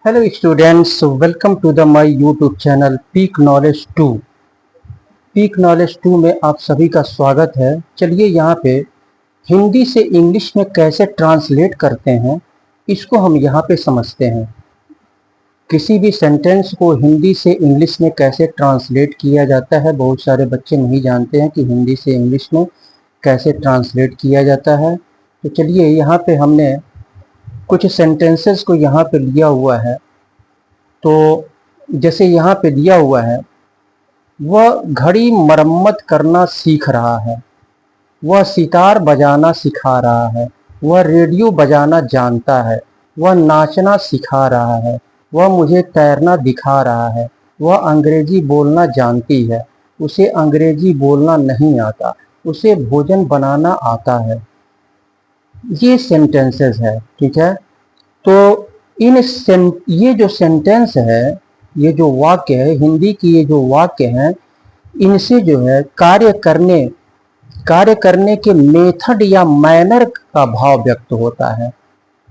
Hello students, welcome to the my YouTube channel Peak Knowledge 2। Peak knowledge 2 में आप सभी का स्वागत है। चलिए यहाँ पे हिंदी से इंग्लिश में कैसे ट्रांसलेट करते हैं इसको हम यहाँ पे समझते हैं। किसी भी सेंटेंस को हिंदी से इंग्लिश में कैसे ट्रांसलेट किया जाता है, बहुत सारे बच्चे नहीं जानते हैं कि हिंदी से इंग्लिश में कैसे ट्रांसलेट किया जाता है। तो चलिए यहाँ पे हमने कुछ सेंटेंसेस को यहाँ पे लिया हुआ है। तो जैसे यहाँ पे दिया हुआ है, वह घड़ी मरम्मत करना सीख रहा है, वह सितार बजाना सिखा रहा है, वह रेडियो बजाना जानता है, वह नाचना सिखा रहा है, वह मुझे तैरना दिखा रहा है, वह अंग्रेजी बोलना जानती है, उसे अंग्रेजी बोलना नहीं आता, उसे भोजन बनाना आता है। ये सेंटेंसेस है, ठीक है। तो ये जो सेंटेंस है, ये जो वाक्य है, हिंदी की ये जो वाक्य हैं, इनसे जो है कार्य करने के मेथड या मैनर का भाव व्यक्त होता है।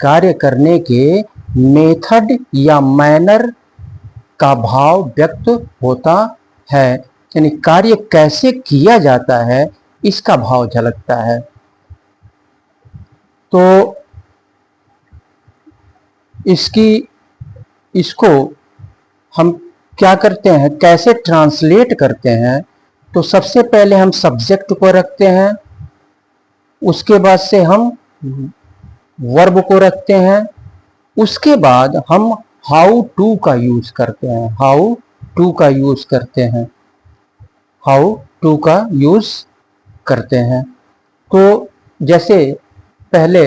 कार्य करने के मेथड या मैनर का भाव व्यक्त होता है, यानी कार्य कैसे किया जाता है इसका भाव झलकता है। तो इसको हम क्या करते हैं, कैसे ट्रांसलेट करते हैं। तो सबसे पहले हम सब्जेक्ट को रखते हैं, उसके बाद से हम वर्ब को रखते हैं, उसके बाद हम हाउ टू का यूज करते हैं। हाउ टू का यूज करते हैं, हाउ टू का यूज करते हैं। तो जैसे पहले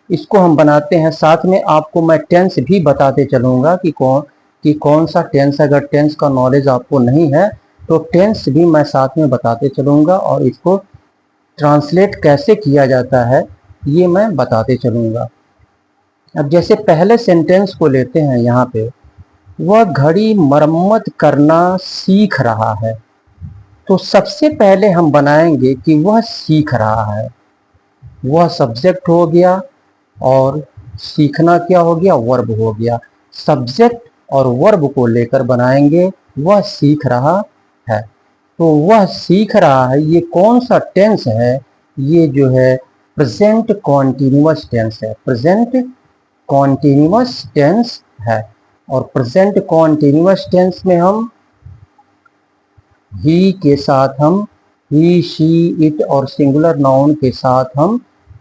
इसको हम बनाते हैं, साथ में आपको मैं टेंस भी बताते चलूंगा कि कौन सा टेंस, अगर टेंस का नॉलेज आपको नहीं है तो टेंस भी मैं साथ में बताते चलूंगा और इसको ट्रांसलेट कैसे किया जाता है ये मैं बताते चलूंगा। अब जैसे पहले सेंटेंस को लेते हैं, यहाँ पे वह घड़ी मरम्मत करना सीख रहा है। तो सबसे पहले हम बनाएंगे कि वह सीख रहा है, वह सब्जेक्ट हो गया और सीखना क्या हो गया, वर्ब हो गया। सब्जेक्ट और वर्ब को लेकर बनाएंगे, वह सीख रहा है। तो वह सीख रहा है, ये कौन सा टेंस है, ये जो है प्रेजेंट कॉन्टिन्यूअस टेंस है। प्रेजेंट कॉन्टिन्यूअस टेंस है। और प्रेजेंट कॉन्टिन्यूअस टेंस में हम ही के साथ हम ही, शी, इट और सिंगुलर नाउन के साथ हम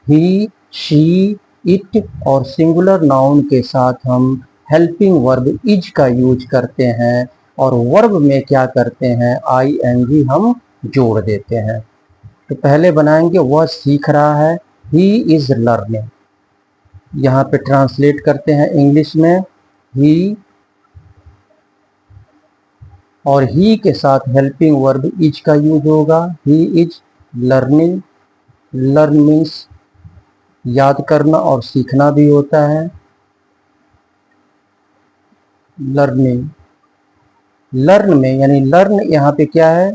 ही, शी, इट और सिंगुलर नाउन के साथ हम हेल्पिंग वर्ब इज का यूज करते हैं। और वर्ब में क्या करते हैं, आई एन जी हम जोड़ देते हैं। तो पहले बनाएंगे वह सीख रहा है, ही इज लर्निंग। यहाँ पे ट्रांसलेट करते हैं इंग्लिश में, ही और ही के साथ हेल्पिंग वर्ब इज का यूज होगा। ही इज लर्निंग। लर्न मीन्स याद करना और सीखना भी होता है। लर्निंग, लर्न में यानी लर्न यहाँ पे क्या है,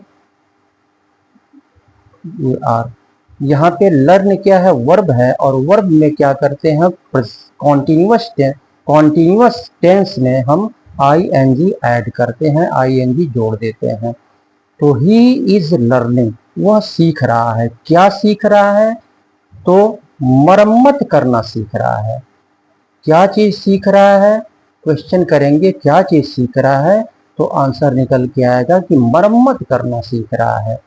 ये आर। यहाँ पे लर्न क्या है, वर्ब है। और वर्ब में क्या करते हैं, कॉन्टिन्यूअस टेंस में हम आई एन जी ऐड करते हैं, आई एन जी जोड़ देते हैं। तो ही इज लर्निंग, वह सीख रहा है। क्या सीख रहा है, तो मरम्मत करना सीख रहा है। क्या चीज सीख रहा है, क्वेश्चन करेंगे क्या चीज सीख रहा है, तो आंसर निकल के आएगा कि मरम्मत करना सीख रहा है।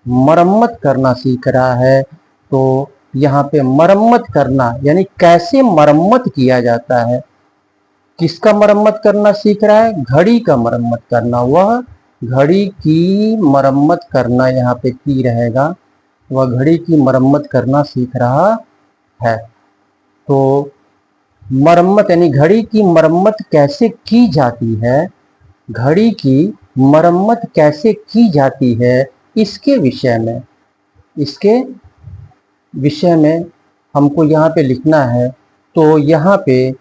मरम्मत करना सीख रहा है। तो यहाँ पे मरम्मत करना यानी कैसे मरम्मत किया जाता है, किसका मरम्मत करना सीख रहा है, घड़ी का मरम्मत करना। वह घड़ी की मरम्मत करना, यहाँ पे की रहेगा, वह घड़ी की मरम्मत करना सीख रहा है। तो मरम्मत यानी घड़ी की मरम्मत कैसे की जाती है, घड़ी की मरम्मत कैसे की जाती है, इसके विषय में हमको यहाँ पे लिखना है। तो यहाँ पे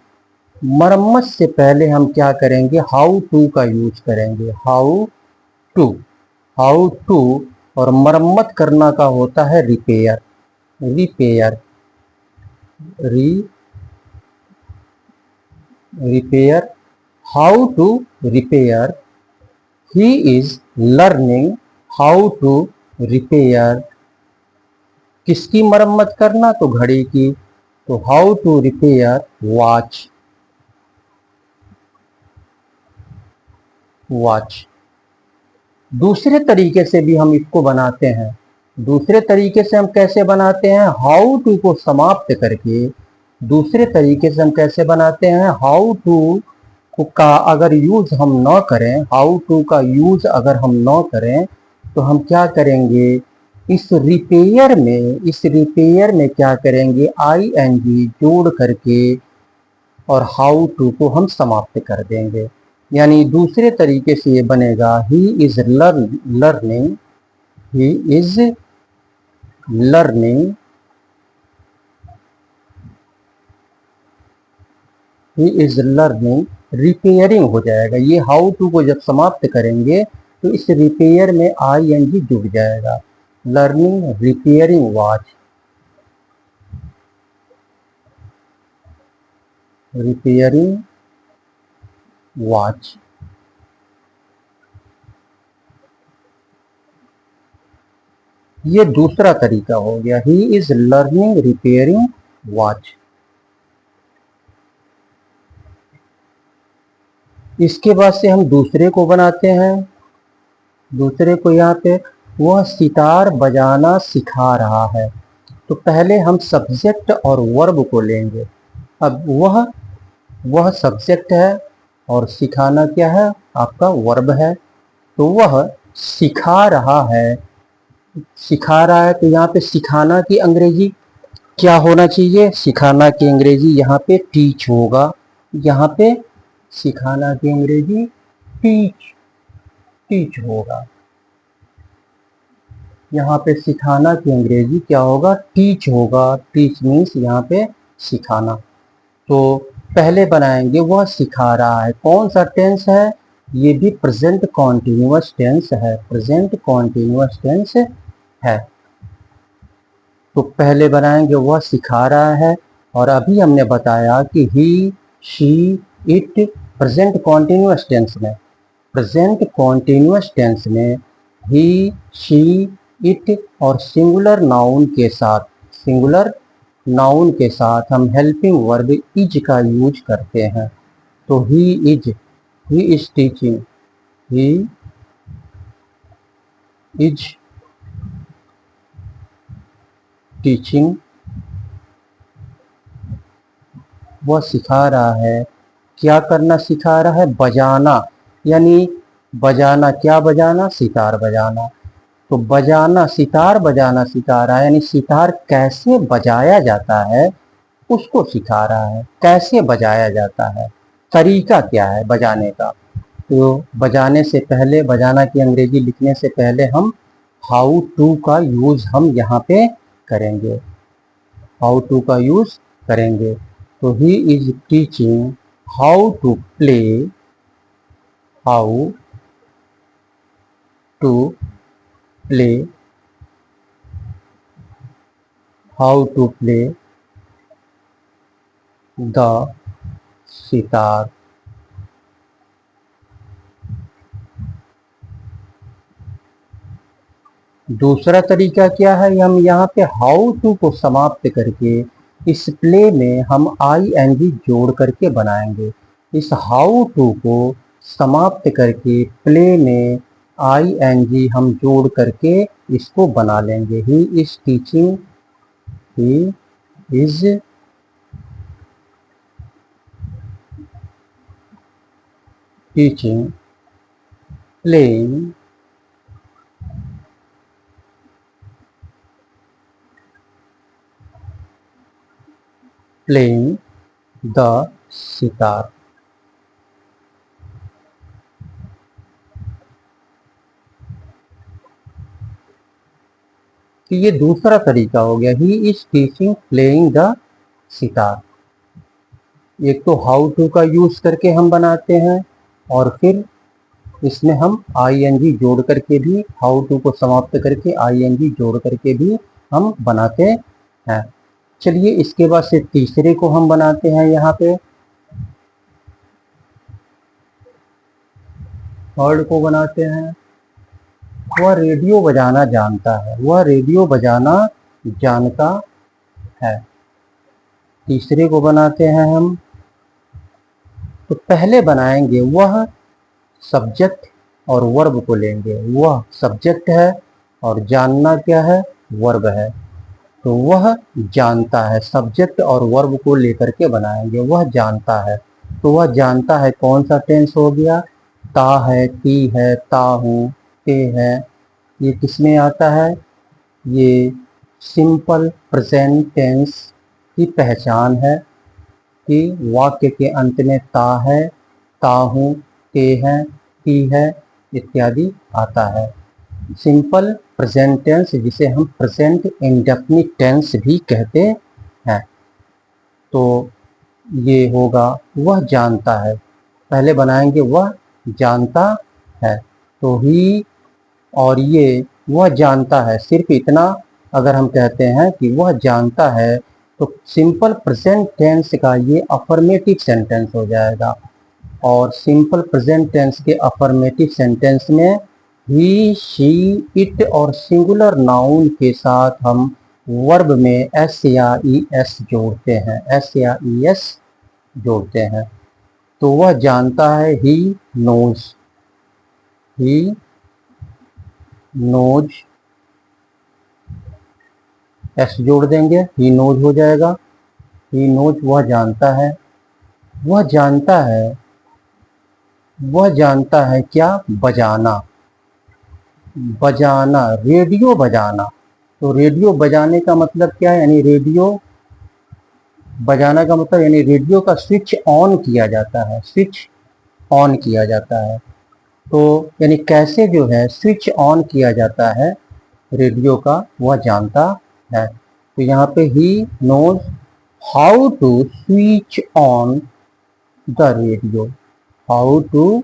मरम्मत से पहले हम क्या करेंगे, हाउ टू का यूज करेंगे। How to, how to. और मरम्मत करना का होता है repair, repair, repair. How to repair, he is learning how to repair. किसकी मरम्मत करना? तो घड़ी की। तो how to repair watch, watch. दूसरे तरीके से भी हम इसको बनाते हैं। दूसरे तरीके से हम कैसे बनाते हैं? हाउ टू को समाप्त करके दूसरे तरीके से हम कैसे बनाते हैं? हाउ टू का अगर यूज हम न करें, हाउ टू का यूज अगर हम न करें तो हम क्या करेंगे? इस रिपेयर में क्या करेंगे? आई एन जी जोड़ करके और हाउ टू को हम समाप्त कर देंगे। यानी दूसरे तरीके से ये बनेगा, ही is learning, he is learning, he is learning repairing हो जाएगा। ये हाउ टू को जब समाप्त करेंगे तो इस रिपेयर में आई एन जी जुड़ जाएगा। Learning repairing watch, repairing watch. ये दूसरा तरीका हो गया, ही इज लर्निंग रिपेयरिंग वॉच। इसके बाद से हम दूसरे को बनाते हैं। दूसरे को यहाँ पे, वह सितार बजाना सिखा रहा है। तो पहले हम सब्जेक्ट और वर्ब को लेंगे। अब वह सब्जेक्ट है और सिखाना क्या है? आपका वर्ब है। तो वह सिखा रहा है, सिखा रहा है तो यहाँ पे सिखाना की अंग्रेजी क्या होना चाहिए? सिखाना की अंग्रेजी यहाँ पे टीच होगा। यहाँ पे सिखाना की अंग्रेजी टीच, टीच होगा। यहाँ पे सिखाना की अंग्रेजी क्या होगा? टीच होगा। टीच मीन्स यहाँ पे सिखाना। तो पहले बनाएंगे, वह सिखा रहा है। कौन सा टेंस है? ये भी प्रेजेंट कॉन्टिन्यूअस टेंस है, प्रेजेंट कॉन्टिन्यूअस टेंस है। तो पहले बनाएंगे, वह सिखा रहा है। और अभी हमने बताया कि he, she, it present continuous tense में, प्रेजेंट कॉन्टिन्यूअस टेंस में ही, शी, इट और सिंगुलर नाउन के साथ, सिंगुलर नाउन के साथ हम हेल्पिंग वर्ब इज का यूज करते हैं। तो he is teaching, he is teaching. वह सिखा रहा है। क्या करना सिखा रहा है? बजाना। यानी बजाना, क्या बजाना? सितार बजाना। तो बजाना, सितार बजाना सिखा रहा है, यानी सितार कैसे बजाया जाता है उसको सिखा रहा है। कैसे बजाया जाता है, तरीका क्या है बजाने का। तो बजाने से पहले, बजाना की अंग्रेजी लिखने से पहले हम हाउ टू का यूज हम यहाँ पे करेंगे, हाउ टू का यूज करेंगे। तो he is teaching how to play, how to play, how to play the sitar. दूसरा तरीका क्या है? हम यहाँ पे हाउ टू को समाप्त करके इस प्ले में हम आई एन जी जोड़ करके बनाएंगे। इस हाउ टू को समाप्त करके प्ले में आई एन जी हम जोड़ करके इसको बना लेंगे। ही is teaching, he is teaching, playing, playing the sitar. तो ये दूसरा तरीका हो गया, ही is teaching playing the sitar. एक तो हाउ टू का यूज करके हम बनाते हैं और फिर इसमें हम आई एन जी जोड़ करके भी, हाउ टू को समाप्त करके आई एन जी जोड़ करके भी हम बनाते हैं। चलिए इसके बाद से तीसरे को हम बनाते हैं। यहाँ पे थर्ड को बनाते हैं, वह रेडियो बजाना जानता है, वह रेडियो बजाना जानता है। तीसरे को बनाते हैं हम, तो पहले बनाएंगे वह सब्जेक्ट और वर्ब को लेंगे, वह सब्जेक्ट है और जानना क्या है, वर्ब है। तो वह जानता है, सब्जेक्ट और वर्ब को लेकर के बनाएंगे, वह जानता है। तो वह जानता है कौन सा टेंस हो गया, ता है, ती है, ता हूँ, ते है। ये किसमें आता है, ये सिंपल प्रेजेंट टेंस की पहचान है कि वाक्य के अंत में ता है, ता हूँ, ते है, ती है इत्यादि आता है। सिंपल प्रेजेंट टेंस, जिसे हम प्रेजेंट इंडेफिनिट टेंस भी कहते हैं। तो ये होगा वह जानता है, पहले बनाएंगे वह जानता है, तो ही, और ये वह जानता है, सिर्फ इतना अगर हम कहते हैं कि वह जानता है तो सिंपल प्रेजेंट टेंस का ये अफर्मेटिव सेंटेंस हो जाएगा। और सिंपल प्रेजेंट टेंस के अफर्मेटिव सेंटेंस में ही, शी, इट और सिंगुलर नाउन के साथ हम वर्ब में एस या ई एस जोड़ते हैं, एस या ई एस जोड़ते हैं। तो वह जानता है, he knows, he knows, S जोड़ देंगे, ही नोज हो जाएगा, ही नोज वह जानता है। वह जानता है, वह जानता है क्या, बजाना, बजाना, रेडियो बजाना। तो रेडियो बजाने का मतलब क्या है, यानी रेडियो बजाना का मतलब यानी रेडियो का स्विच ऑन किया जाता है, स्विच ऑन किया जाता है। तो यानी कैसे जो है स्विच ऑन किया जाता है रेडियो का, वह जानता है। तो यहाँ पे he knows how to switch on the radio, how to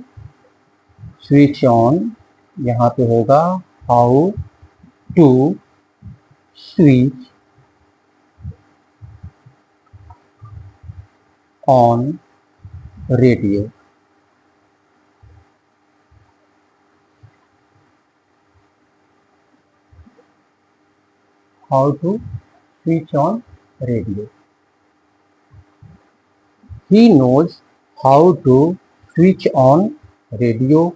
switch on, यहाँ पे होगा how to switch on radio. How to switch on radio, he knows how to switch on radio.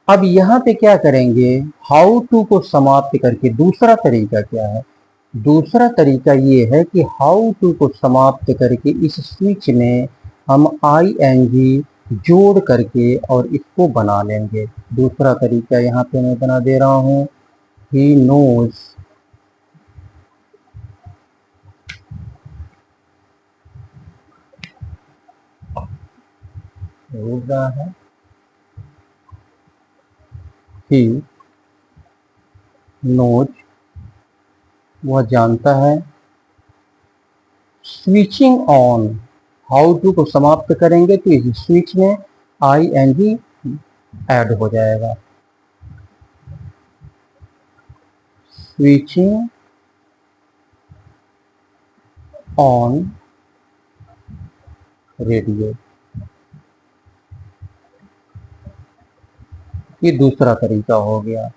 अब यहाँ पे क्या करेंगे, हाउ टू को समाप्त करके दूसरा तरीका क्या है, दूसरा तरीका ये है कि हाउ टू को समाप्त करके इस स्विच में हम आई एन जी जोड़ करके और इसको बना लेंगे। दूसरा तरीका यहाँ पे मैं बना दे रहा हूँ, ही नोज, रुक रहा है, ही नोज वह जानता है, स्विचिंग ऑन, हाउ टू को समाप्त करेंगे तो इस स्विच में आई एन जी ऐड हो जाएगा, स्विचिंग ऑन रेडियो। ये दूसरा तरीका हो गया।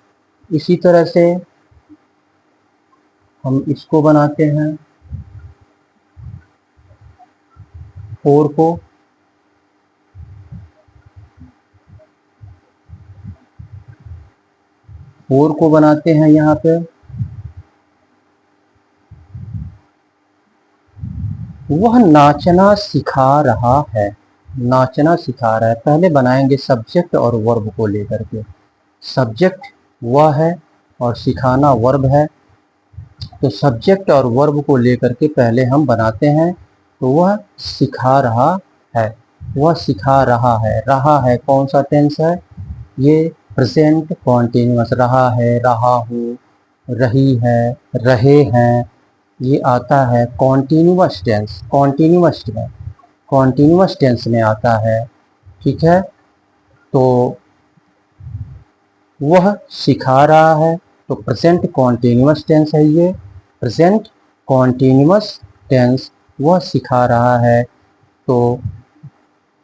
इसी तरह से हम इसको बनाते हैं, फोर को, फोर को बनाते हैं यहाँ पे, वह नाचना सिखा रहा है, नाचना सिखा रहा है। पहले बनाएंगे सब्जेक्ट और वर्ब को लेकर के, सब्जेक्ट वह है और सिखाना वर्ब है। तो सब्जेक्ट और वर्ब को लेकर के पहले हम बनाते हैं, तो वह सिखा रहा है, वह सिखा रहा है कौन सा टेंस है, ये प्रेजेंट कॉन्टिन्यूअस, रहा है, रहा हूँ, रही है, रहे हैं, ये आता है कॉन्टिन्यूअस टेंस, कॉन्टिन्यूअस टेंस में आता है। ठीक है, तो वह सिखा रहा है, तो प्रेजेंट कॉन्टिन्यूअस टेंस है, ये प्रेजेंट कॉन्टिन्यूअस टेंस, वह सिखा रहा है। तो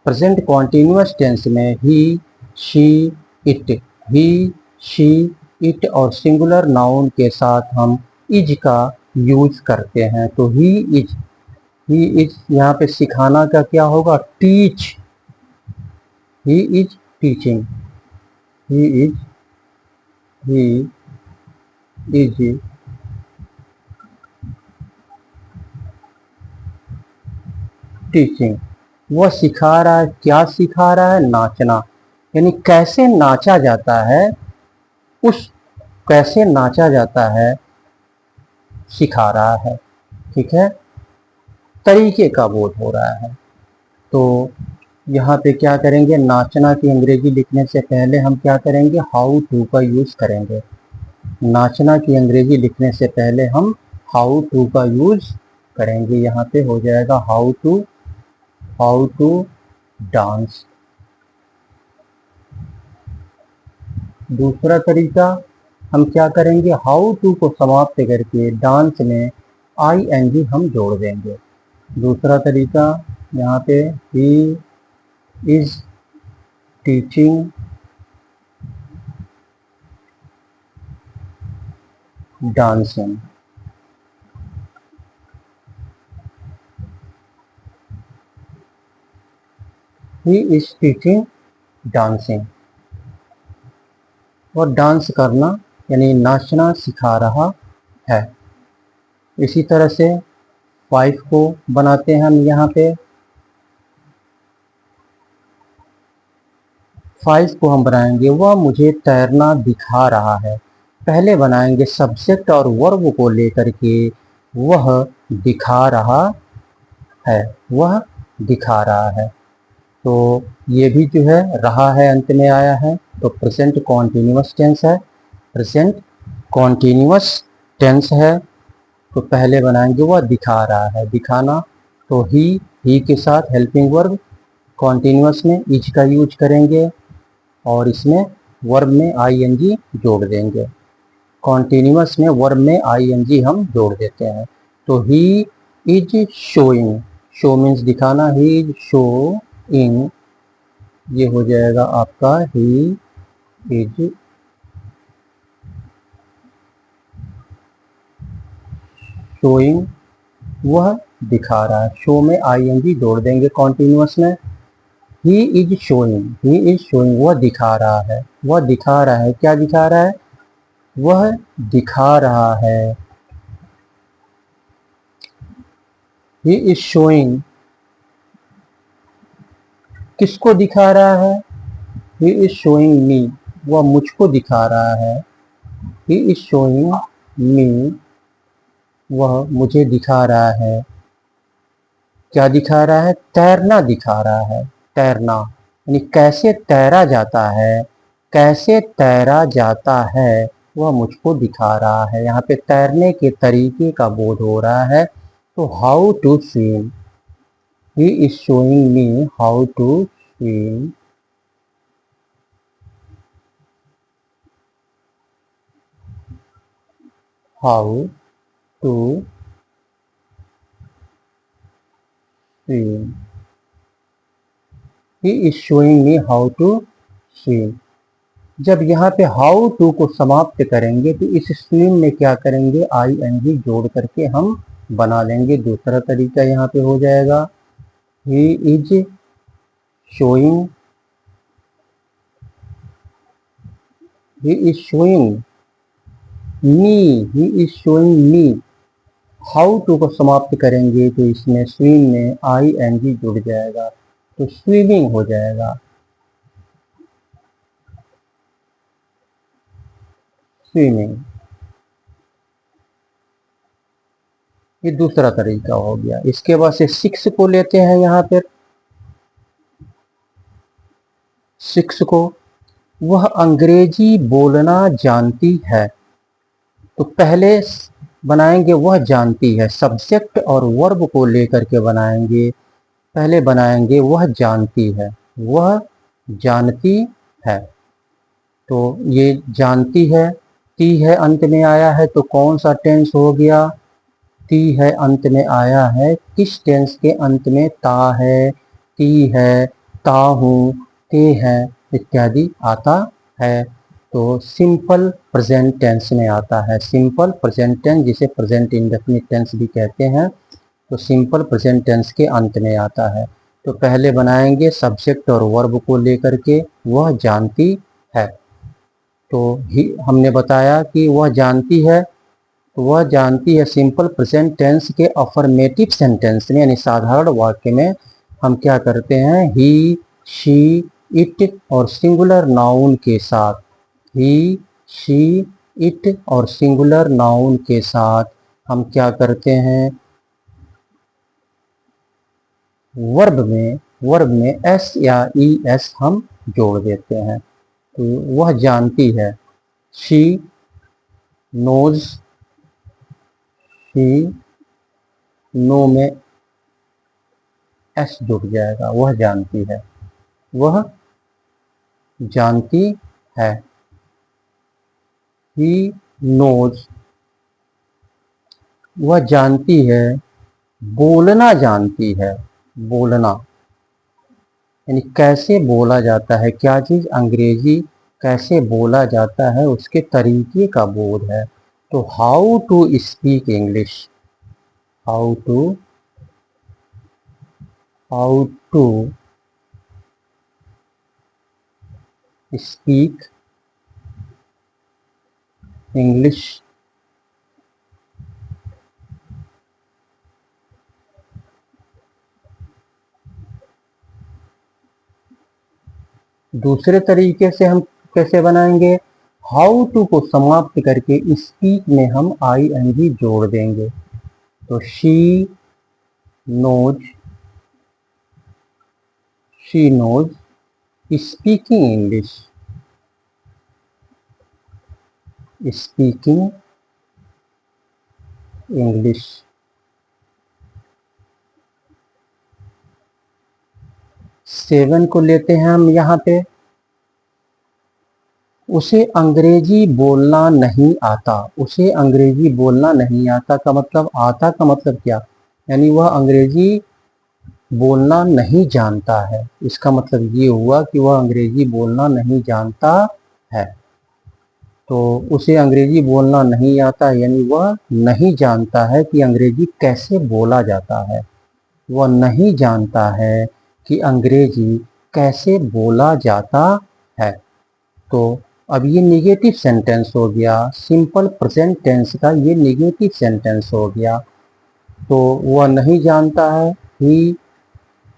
प्रेजेंट कॉन्टिन्यूअस टेंस में he, she, it, he, she, it और सिंगुलर नाउन के साथ हम इज का यूज करते हैं। तो ही इज यहाँ पे सिखाना का क्या होगा, teach, he is teaching, he is teaching. वह सिखा रहा है, क्या सिखा रहा है, नाचना, यानी कैसे नाचा जाता है, उस कैसे नाचा जाता है सिखा रहा है। ठीक है, तरीके का बोध हो रहा है। तो यहाँ पे क्या करेंगे, नाचना की अंग्रेजी लिखने से पहले हम क्या करेंगे, हाउ टू का यूज करेंगे। नाचना की अंग्रेजी लिखने से पहले हम हाउ टू का यूज करेंगे। यहाँ पे हो जाएगा हाउ टू डांस। दूसरा तरीका हम क्या करेंगे, हाउ टू को समाप्त करके डांस में ing हम जोड़ देंगे। दूसरा तरीका यहाँ पे ही is teaching dancing. He is teaching dancing, और डांस करना यानी नाचना सिखा रहा है। इसी तरह से 5 को बनाते हैं हम। यहाँ पे 5 को हम बनाएंगे, वह मुझे तैरना दिखा रहा है। पहले बनाएंगे सब्जेक्ट और वर्ब को लेकर के, वह दिखा रहा है, वह दिखा रहा है। तो ये भी जो है रहा है अंत में आया है, तो प्रेजेंट कॉन्टिन्यूअस टेंस है, प्रेजेंट कॉन्टिन्यूअस टेंस है। तो पहले बनाएंगे वह दिखा रहा है, दिखाना, तो ही के साथ हेल्पिंग वर्ब, कॉन्टिन्यूअस में इज का यूज करेंगे और इसमें वर्ब में ing जोड़ देंगे। कॉन्टिन्यूअस में वर्ब में ing हम जोड़ देते हैं। तो he is showing, show means दिखाना, ही इज शोइंग, ये हो जाएगा आपका ही इज शोइंग, वह दिखा रहा है। शो में ing जोड़ देंगे कॉन्टिन्यूअस में। ही इज शोइंग, वह दिखा रहा है, वह दिखा रहा है, क्या दिखा रहा है, वह दिखा रहा है। ही इज शोइंग, किसको दिखा रहा है, ही इज शोइंग मी, वह मुझको दिखा रहा है। ही इज शोइंग मी, वह मुझे दिखा रहा है। क्या दिखा रहा है, तैरना दिखा रहा है। तैरना यानी कैसे तैरा जाता है, कैसे तैरा जाता है वह मुझको दिखा रहा है। यहाँ पे तैरने के तरीके का बोध हो रहा है। तो how to swim, he is showing me how to swim. How to swim, he is showing me how to swim. जब यहाँ पे हाउ टू को समाप्त करेंगे तो इस स्विम में क्या करेंगे, ing जोड़ करके हम बना लेंगे। दूसरा तरीका यहाँ पे हो जाएगा, he is showing, he is showing me, he is showing me. How to को समाप्त करेंगे तो इसमें स्विम में ing जुड़ जाएगा, तो स्विमिंग हो जाएगा, स्विमिंग। ये दूसरा तरीका हो गया। इसके बाद से 6 को लेते हैं। यहाँ पर 6 को, वह अंग्रेजी बोलना जानती है। तो पहले बनाएंगे वह जानती है, सब्जेक्ट और वर्ब को लेकर के बनाएंगे। पहले बनाएंगे वह जानती है, वह जानती है। तो ये जानती है, ती है अंत में आया है, तो कौन सा टेंस हो गया, ती है अंत में आया है। किस टेंस के अंत में ता है, ती है, ता हूँ, ते है, इत्यादि आता है। तो सिंपल प्रेजेंट टेंस में आता है। सिंपल प्रेजेंट टेंस जिसे प्रेजेंट इंडेफिनिट टेंस भी कहते हैं, तो सिंपल प्रेजेंट टेंस के अंत में आता है। तो पहले बनाएंगे सब्जेक्ट और वर्ब को लेकर के, वह जानती है। तो हमने बताया कि वह जानती है, तो वह जानती है सिंपल प्रेजेंट टेंस के अफर्मेटिव सेंटेंस में यानी साधारण वाक्य में हम क्या करते हैं, ही, शी, इट और सिंगुलर नाउन के साथ, ही, शी, इट और सिंगुलर नाउन के साथ हम क्या करते हैं, वर्ब में एस या ई एस हम जोड़ देते हैं। तो वह जानती है, शी नोज, शी नो में एस जुड़ जाएगा, वह जानती है, वह जानती है। ही नोज, वह जानती है, बोलना जानती है। बोलना यानी कैसे बोला जाता है, क्या चीज अंग्रेजी कैसे बोला जाता है उसके तरीके का बोध है। तो how to speak English, how to speak English. दूसरे तरीके से हम कैसे बनाएंगे, हाउ टू को समाप्त करके स्पीक में हम ing जोड़ देंगे। तो she knows speaking English, speaking English. Seven को लेते हैं हम यहाँ पे, उसे अंग्रेजी बोलना नहीं आता। उसे अंग्रेजी बोलना नहीं आता का मतलब, आता का मतलब क्या, यानी वह अंग्रेजी बोलना नहीं जानता है। इसका मतलब ये हुआ कि वह अंग्रेजी बोलना नहीं जानता है। तो उसे अंग्रेजी बोलना नहीं आता यानी वह नहीं जानता है कि अंग्रेजी कैसे बोला जाता है। वह नहीं जानता है कि अंग्रेजी कैसे बोला जाता है। तो अब ये निगेटिव सेंटेंस हो गया, सिंपल प्रेजेंट टेंस का ये निगेटिव सेंटेंस हो गया। तो वह नहीं जानता है, ही,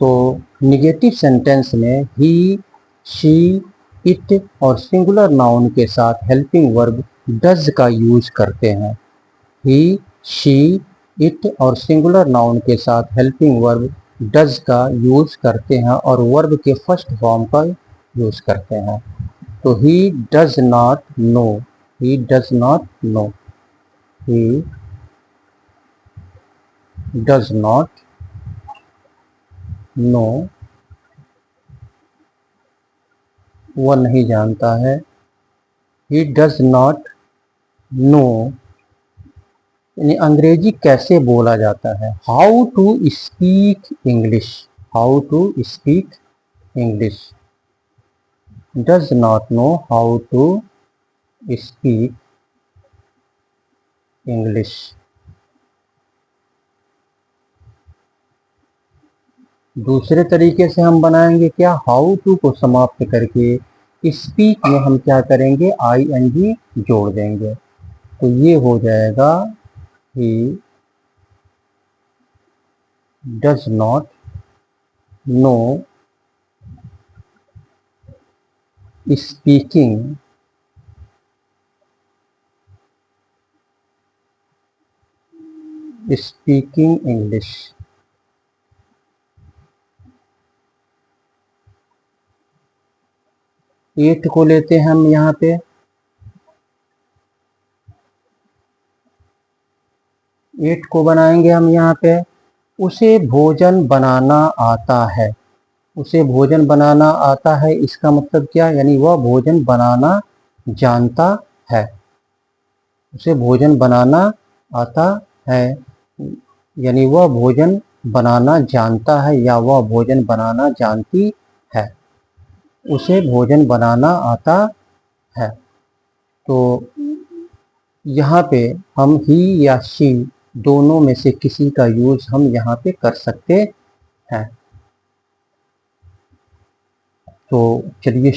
तो निगेटिव सेंटेंस में ही, शी, इट और सिंगुलर नाउन के साथ हेल्पिंग वर्ब डज का यूज करते हैं। ही, शी, इट और सिंगुलर नाउन के साथ हेल्पिंग वर्ब डज का यूज करते हैं और वर्ब के फर्स्ट फॉर्म का यूज करते हैं। तो ही does not no, he does not no, he does not no, वह नहीं जानता है। ही डज नॉट नो यानी अंग्रेजी कैसे बोला जाता है। How to speak English, how to speak English, does not know how to speak English. दूसरे तरीके से हम बनाएंगे क्या, हाउ टू को समाप्त करके स्पीक में हम क्या करेंगे, ing जोड़ देंगे। तो ये हो जाएगा, he does not know speaking English. Eight को लेते हैं हम यहाँ पे, एट को बनाएंगे हम यहाँ पे, उसे भोजन बनाना आता है। उसे भोजन बनाना आता है इसका मतलब क्या, यानी वह भोजन बनाना जानता है। उसे भोजन बनाना आता है यानी वह भोजन बनाना जानता है या वह भोजन बनाना जानती है। उसे भोजन बनाना आता है। तो यहाँ पे हम ही या शी दोनों में से किसी का यूज हम यहाँ पे कर सकते हैं। तो चलिए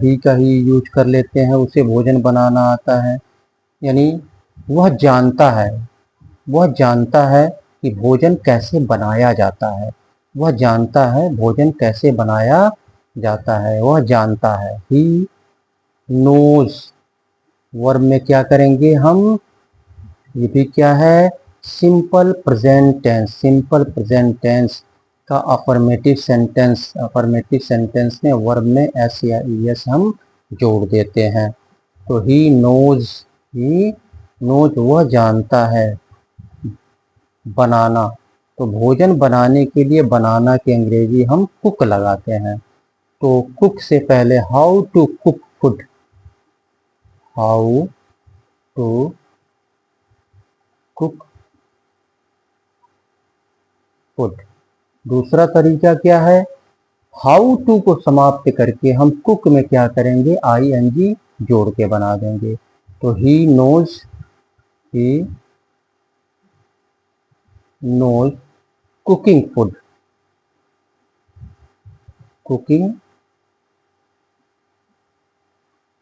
ही का ही यूज कर लेते हैं। उसे भोजन बनाना आता है, यानी वह जानता है कि भोजन कैसे बनाया जाता है। वह जानता है भोजन कैसे बनाया जाता है, वह जानता है। ही नोज वर्ब में क्या करेंगे हम, ये भी क्या है, simple present tense. Simple present tense का अफर्मेटिव सेंटेंस में वर्ब में एस या एस हम जोड़ देते हैं। तो ही नोज वह जानता है। बनाना, तो भोजन बनाने के लिए बनाना की अंग्रेजी हम कुक लगाते हैं। तो कुक से पहले how to cook food, how to cook food. दूसरा तरीका क्या है, हाउ टू को समाप्त करके हम कुक में क्या करेंगे, ING जोड़ के बना देंगे। तो he knows cooking food, cooking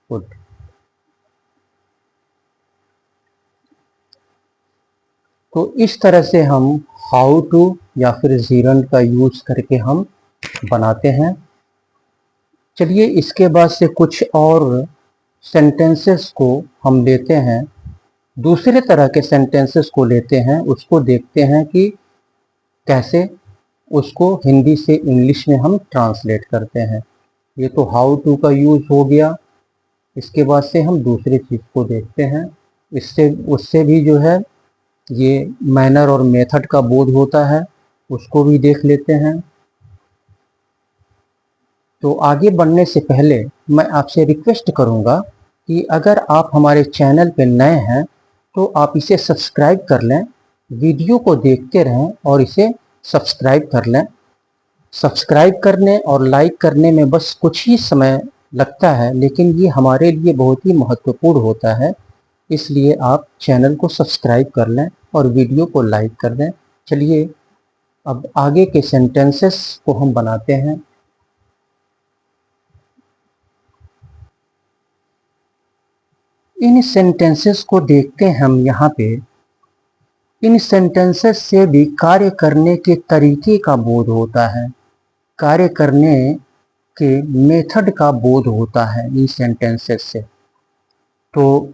food. तो इस तरह से हम हाउ टू या फिर जीरंड का यूज करके हम बनाते हैं। चलिए इसके बाद से कुछ और सेंटेंसेस को हम लेते हैं, दूसरे तरह के सेंटेंसेस को लेते हैं, उसको देखते हैं कि कैसे उसको हिंदी से इंग्लिश में हम ट्रांसलेट करते हैं। ये तो हाउ टू का यूज हो गया। इसके बाद से हम दूसरी चीज को देखते हैं, इससे उससे भी जो है ये मैनर और मेथड का बोध होता है, उसको भी देख लेते हैं। तो आगे बढ़ने से पहले मैं आपसे रिक्वेस्ट करूंगा कि अगर आप हमारे चैनल पे नए हैं तो आप इसे सब्सक्राइब कर लें, वीडियो को देखते रहें और इसे सब्सक्राइब कर लें। सब्सक्राइब करने और लाइक करने में बस कुछ ही समय लगता है, लेकिन ये हमारे लिए बहुत ही महत्वपूर्ण होता है। इसलिए आप चैनल को सब्सक्राइब कर लें और वीडियो को लाइक कर दें। चलिए अब आगे के सेंटेंसेस को हम बनाते हैं। इन सेंटेंसेस को देखते हैं हम यहाँ पे। इन सेंटेंसेस से भी कार्य करने के तरीके का बोध होता है, कार्य करने के मेथड का बोध होता है इन सेंटेंसेस से। तो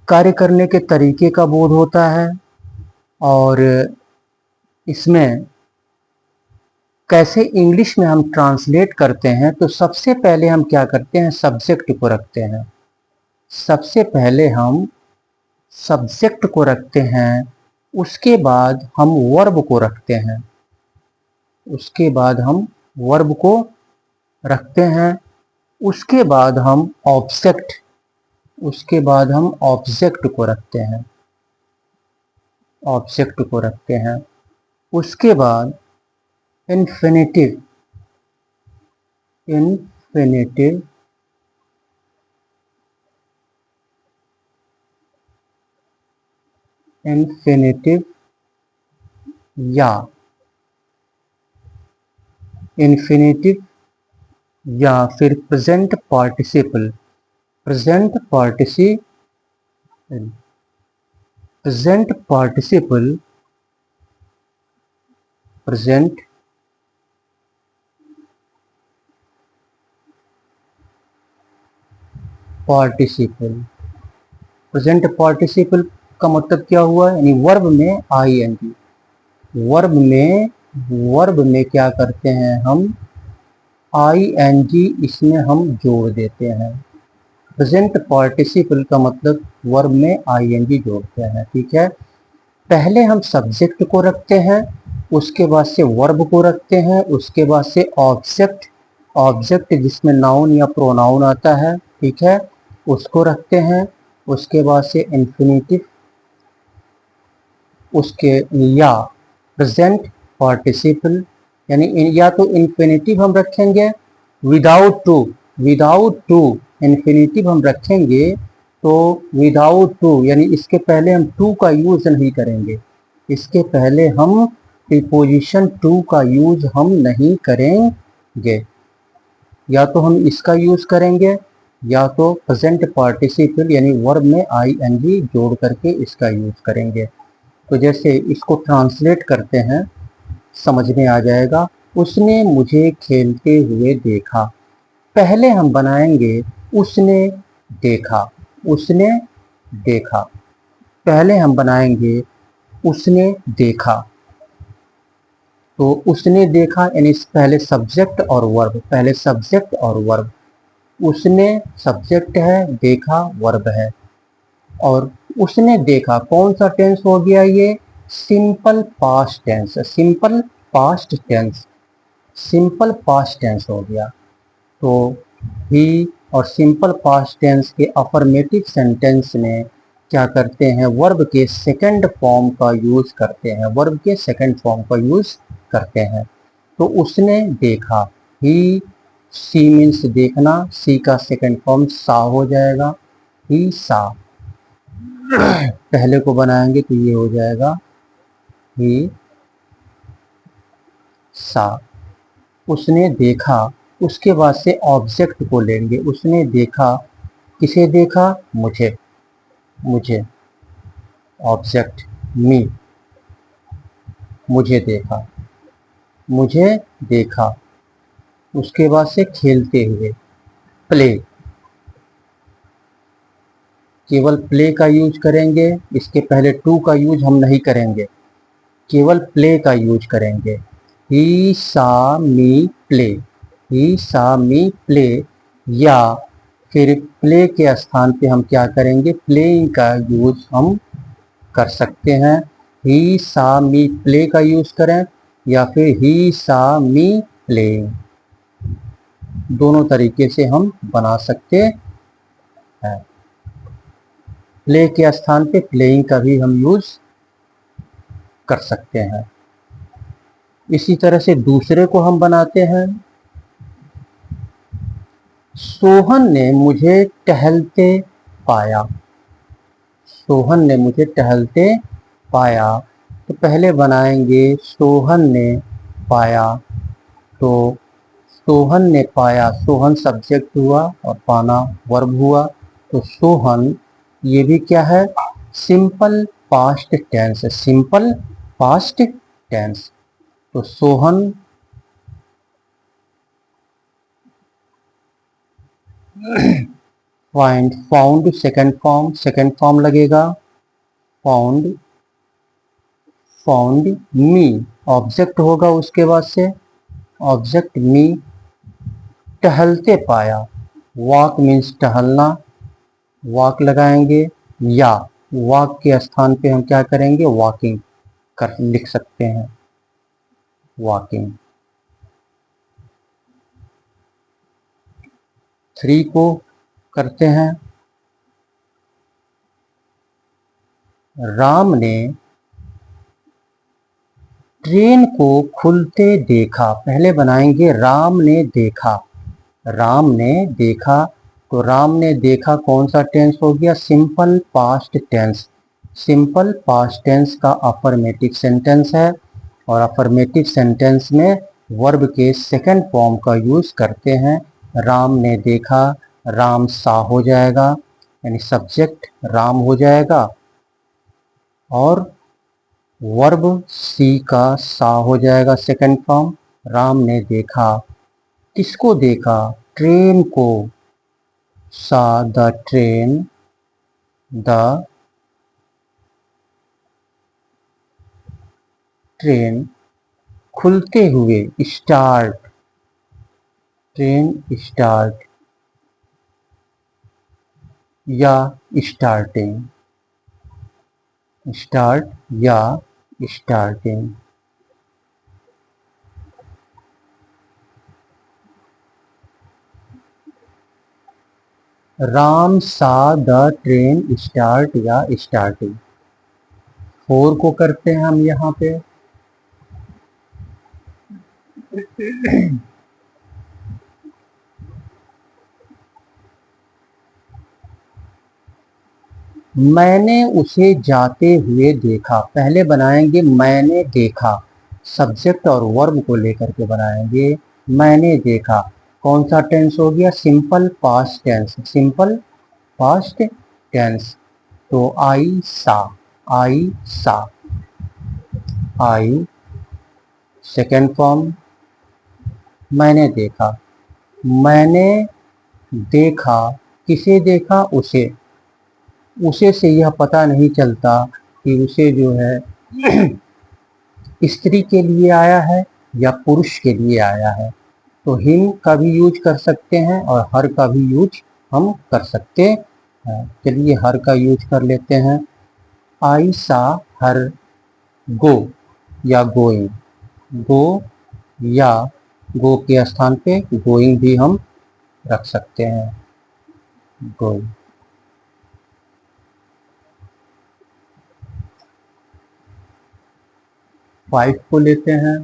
कार्य करने के तरीके का बोध होता है और इसमें कैसे इंग्लिश में हम ट्रांसलेट करते हैं। तो सबसे पहले हम क्या करते हैं, सब्जेक्ट को रखते हैं। सबसे पहले हम सब्जेक्ट को रखते हैं, उसके बाद हम वर्ब को रखते हैं, उसके बाद हम वर्ब को रखते हैं, उसके बाद हम ऑब्जेक्ट, उसके बाद हम ऑब्जेक्ट को रखते हैं, ऑब्जेक्ट को रखते हैं। उसके बाद इन्फिनेटिव, इन्फिनेटिव इन्फिनेटिव या इन्फिनेटिव या फिर present participle, present participle, present participle, present participle. Present participle का मतलब क्या हुआ, यानी वर्ब में ING। वर्ब में क्या करते हैं हम, ING इसमें हम जोड़ देते हैं। प्रेजेंट पार्टिसिपल का मतलब वर्ब में ING जोड़ते हैं, ठीक है। पहले हम सब्जेक्ट को रखते हैं, उसके बाद से वर्ब को रखते हैं, उसके बाद से ऑब्जेक्ट, ऑब्जेक्ट जिसमें नाउन या प्रोनाउन आता है, ठीक है, उसको रखते हैं। उसके बाद से इन्फिनिटिव, उसके या प्रेजेंट पार्टिसिपल, या तो इन्फिनेटिव हम रखेंगे विदाउट टू इन्फिनेटिव हम रखेंगे तो विदाउट टू यानी इसके पहले हम टू का यूज नहीं करेंगे, इसके पहले हम प्रीपोजिशन टू का यूज हम नहीं करेंगे। या तो हम इसका यूज करेंगे या तो प्रेजेंट पार्टिसिपल यानी वर्ब में आईएनजी जोड़ करके इसका यूज करेंगे। तो जैसे इसको ट्रांसलेट करते हैं समझ में आ जाएगा। उसने मुझे खेलते हुए देखा, पहले हम बनाएंगे उसने देखा, उसने देखा, पहले हम बनाएंगे उसने देखा। तो उसने देखा यानी पहले सब्जेक्ट और वर्ब, पहले सब्जेक्ट और वर्ब, उसने सब्जेक्ट है, देखा वर्ब है। और उसने देखा कौन सा टेंस हो गया, ये simple past tense, simple past tense, simple past tense हो गया। तो ही और सिंपल पास्ट टेंस के अफर्मेटिव सेंटेंस में क्या करते हैं, वर्ब के सेकंड फॉर्म का यूज करते हैं, वर्ब के सेकंड फॉर्म का यूज करते हैं। तो उसने देखा, ही सी मीन्स देखना, सी का सेकंड फॉर्म सा हो जाएगा, ही सा। पहले को बनाएंगे तो ये हो जाएगा ही सा। उसने देखा, उसके बाद से ऑब्जेक्ट को लेंगे, उसने देखा, किसे देखा, मुझे, मुझे, ऑब्जेक्ट मी, मुझे देखा, मुझे देखा। उसके बाद से खेलते हुए, प्ले, केवल प्ले का यूज करेंगे, इसके पहले टू का यूज हम नहीं करेंगे, केवल प्ले का यूज करेंगे। ही सा मी प्ले, ही सा मी प्ले। या फिर प्ले के स्थान पे हम क्या करेंगे, प्लेइंग का यूज हम कर सकते हैं। ही सा मी प्ले का यूज करें या फिर ही सा मी प्लेइंग, दोनों तरीके से हम बना सकते हैं। प्ले के स्थान पे प्लेइंग का भी हम यूज कर सकते हैं। इसी तरह से दूसरे को हम बनाते हैं। सोहन ने मुझे टहलते पाया, सोहन ने मुझे टहलते पाया। तो पहले बनाएंगे सोहन ने पाया, तो सोहन ने पाया, सोहन सब्जेक्ट हुआ और पाना वर्ब हुआ। तो सोहन ये भी क्या है, सिंपल पास्ट टेंस है, सिंपल पास्ट टेंस। तो Sohan find, found second form लगेगा, फाउंड, फाउंड मी, ऑब्जेक्ट होगा उसके बाद से, ऑब्जेक्ट मी। टहलते पाया, वॉक मीन्स टहलना, वॉक लगाएंगे। या वॉक के स्थान पे हम क्या करेंगे, वॉकिंग कर लिख सकते हैं, वॉकिंग। 3 को करते हैं। राम ने ट्रेन को खुलते देखा, पहले बनाएंगे राम ने देखा, राम ने देखा। तो राम ने देखा कौन सा टेंस हो गया, simple past tense, simple past tense का अफर्मेटिव सेंटेंस है। और अफर्मेटिव सेंटेंस में वर्ब के सेकंड फॉर्म का यूज करते हैं। राम ने देखा, राम सा हो जाएगा यानी सब्जेक्ट राम हो जाएगा और वर्ब सी का सा हो जाएगा सेकंड फॉर्म। राम ने देखा, किसको देखा, ट्रेन को, सा द ट्रेन, द ट्रेन, खुलते हुए, स्टार्ट, ट्रेन स्टार्ट या स्टार्टिंग, स्टार्ट या स्टार्टिंग। राम सा द ट्रेन स्टार्ट या स्टार्टिंग। 4 को करते हैं हम यहाँ पे। मैंने उसे जाते हुए देखा। पहले बनाएंगे मैंने देखा, सब्जेक्ट और वर्ब को लेकर के बनाएंगे। मैंने देखा कौन सा टेंस हो गया? Simple past tense. Simple past tense. तो आई सा, आई सा, आई। सेकेंड फॉर्म मैंने देखा। मैंने देखा, किसे देखा? उसे। उसे से यह पता नहीं चलता कि उसे जो है स्त्री के लिए आया है या पुरुष के लिए आया है। तो हिम का भी यूज कर सकते हैं और हर का भी यूज हम कर सकते हैं। चलिए हर का यूज कर लेते हैं। आई सा हर गो या गोइंग। गो या गो के स्थान पे गोइंग भी हम रख सकते हैं। गोइंग। 5 को लेते हैं।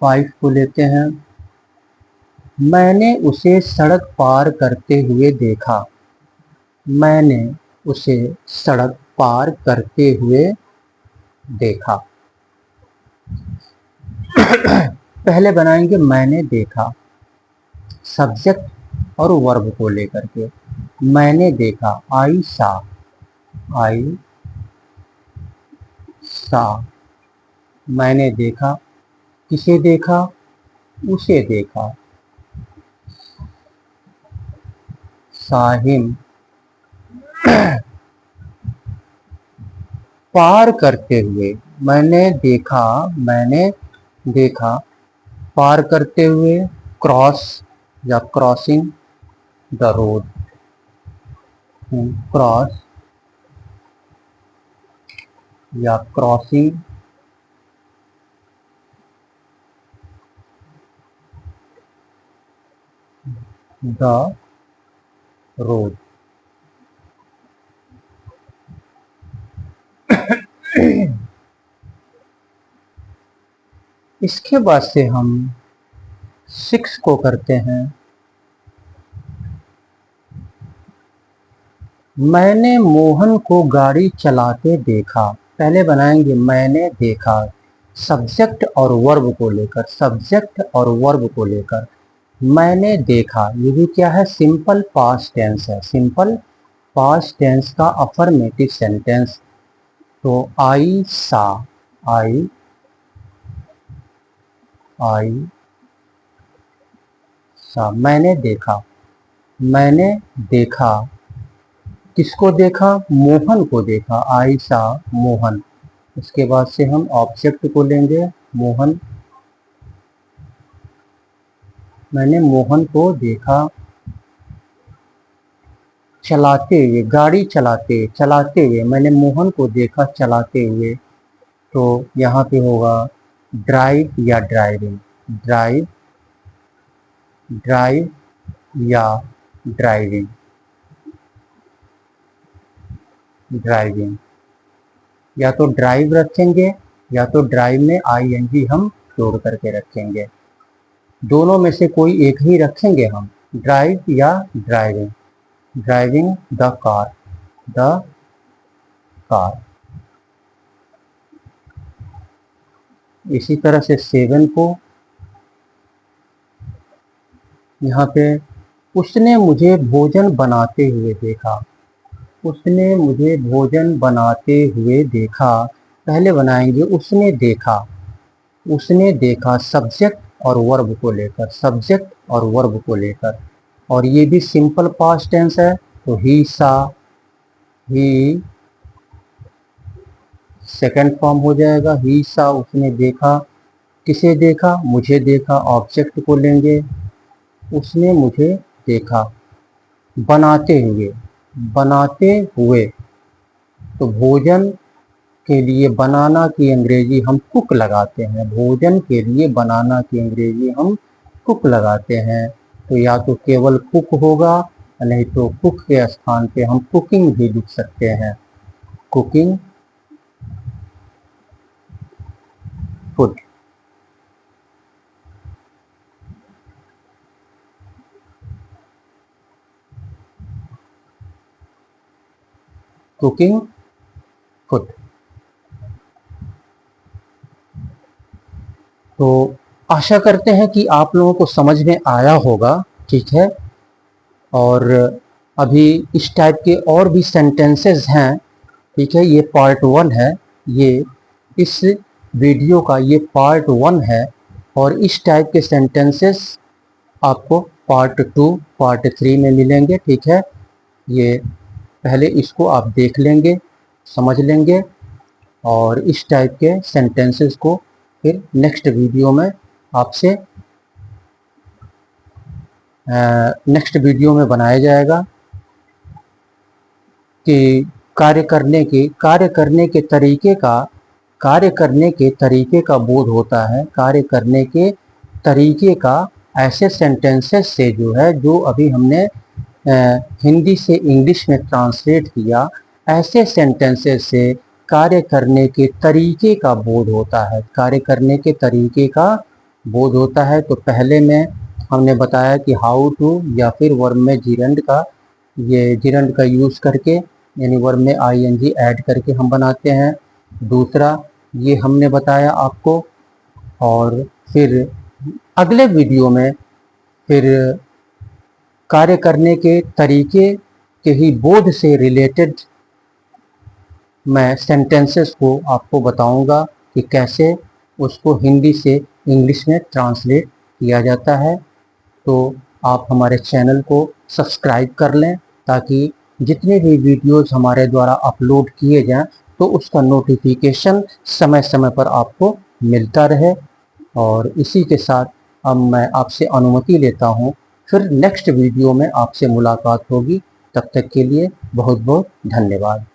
5 को लेते हैं। मैंने उसे सड़क पार करते हुए देखा। मैंने उसे सड़क पार करते हुए देखा। पहले बनाएंगे मैंने देखा, सब्जेक्ट और वर्ब को लेकर के। मैंने देखा, आई सा, आई सा। मैंने देखा, किसे देखा? उसे देखा। साहिम। पार करते हुए। मैंने देखा, मैंने देखा पार करते हुए, क्रॉस या क्रॉसिंग द रोड। क्रॉस या क्रॉसिंग द रोड। इसके बाद से हम 6 को करते हैं। मैंने मोहन को गाड़ी चलाते देखा। पहले बनाएंगे मैंने देखा, सब्जेक्ट और वर्ब को लेकर। सब्जेक्ट और वर्ब को लेकर मैंने देखा। ये भी क्या है? सिंपल पास्ट टेंस है। सिंपल पास्ट टेंस का अफर्मेटिव सेंटेंस। तो आई सा, आई, आई सा। मैंने देखा, मैंने देखा किसको देखा? मोहन को देखा। आई सा मोहन। उसके बाद से हम ऑब्जेक्ट को लेंगे, मोहन। मैंने मोहन को देखा चलाते हुए, गाड़ी चलाते चलाते हुए। मैंने मोहन को देखा चलाते हुए। तो यहाँ पे होगा ड्राइव या ड्राइविंग। ड्राइव, ड्राइव या ड्राइविंग। ड्राइविंग। या तो ड्राइव रखेंगे या तो ड्राइव में आईएनजी हम जोड़ करके रखेंगे। दोनों में से कोई एक ही रखेंगे हम, ड्राइव या driving. Driving the car, the car. इसी तरह से 7 को यहाँ पे उसने मुझे भोजन बनाते हुए देखा। उसने मुझे भोजन बनाते हुए देखा। पहले बनाएंगे उसने देखा। उसने देखा सब्जेक्ट और वर्ब को लेकर। सब्जेक्ट और वर्ब को लेकर। और ये भी सिंपल पास्ट टेंस है। तो ही सा, ही सेकंड फॉर्म हो जाएगा। ही सा, उसने देखा। किसे देखा? मुझे देखा। ऑब्जेक्ट को लेंगे, उसने मुझे देखा। बनाते हुए, बनाते हुए। तो भोजन के लिए बनाना की अंग्रेजी हम कुक लगाते हैं। भोजन के लिए बनाना की अंग्रेजी हम कुक लगाते हैं। तो या तो केवल कुक होगा, नहीं तो कुक के स्थान पे हम कुकिंग भी लिख सकते हैं। Cooking food. Cooking food. तो आशा करते हैं कि आप लोगों को समझ में आया होगा, ठीक है। और अभी इस टाइप के और भी सेंटेंसेस हैं, ठीक है। ये पार्ट 1 है, ये इस वीडियो का ये पार्ट 1 है। और इस टाइप के सेंटेंसेस आपको पार्ट 2 पार्ट 3 में मिलेंगे, ठीक है। ये पहले इसको आप देख लेंगे, समझ लेंगे, और इस टाइप के सेंटेंसेस को फिर नेक्स्ट वीडियो में आपसे नेक्स्ट वीडियो में बनाया जाएगा कि कार्य करने के तरीके का बोध होता है। कार्य करने के तरीके का ऐसे सेंटेंसेस से जो है, जो अभी हमने हिंदी से इंग्लिश में ट्रांसलेट किया, ऐसे सेंटेंसेस से कार्य करने के तरीके का बोध होता है। कार्य करने के तरीके का बोध होता है। तो पहले में हमने बताया कि हाउ टू, या फिर वर्ब में जिरंड का यूज़ करके, यानी वर्ब में आईएनजी ऐड करके हम बनाते हैं। दूसरा ये हमने बताया आपको। और फिर अगले वीडियो में फिर कार्य करने के तरीके के ही बोध से रिलेटेड मैं सेंटेंसेस को आपको बताऊंगा कि कैसे उसको हिंदी से इंग्लिश में ट्रांसलेट किया जाता है। तो आप हमारे चैनल को सब्सक्राइब कर लें, ताकि जितने भी वीडियोस हमारे द्वारा अपलोड किए जाएं तो उसका नोटिफिकेशन समय समय पर आपको मिलता रहे। और इसी के साथ अब मैं आपसे अनुमति लेता हूं, फिर नेक्स्ट वीडियो में आपसे मुलाकात होगी। तब तक के लिए बहुत बहुत धन्यवाद।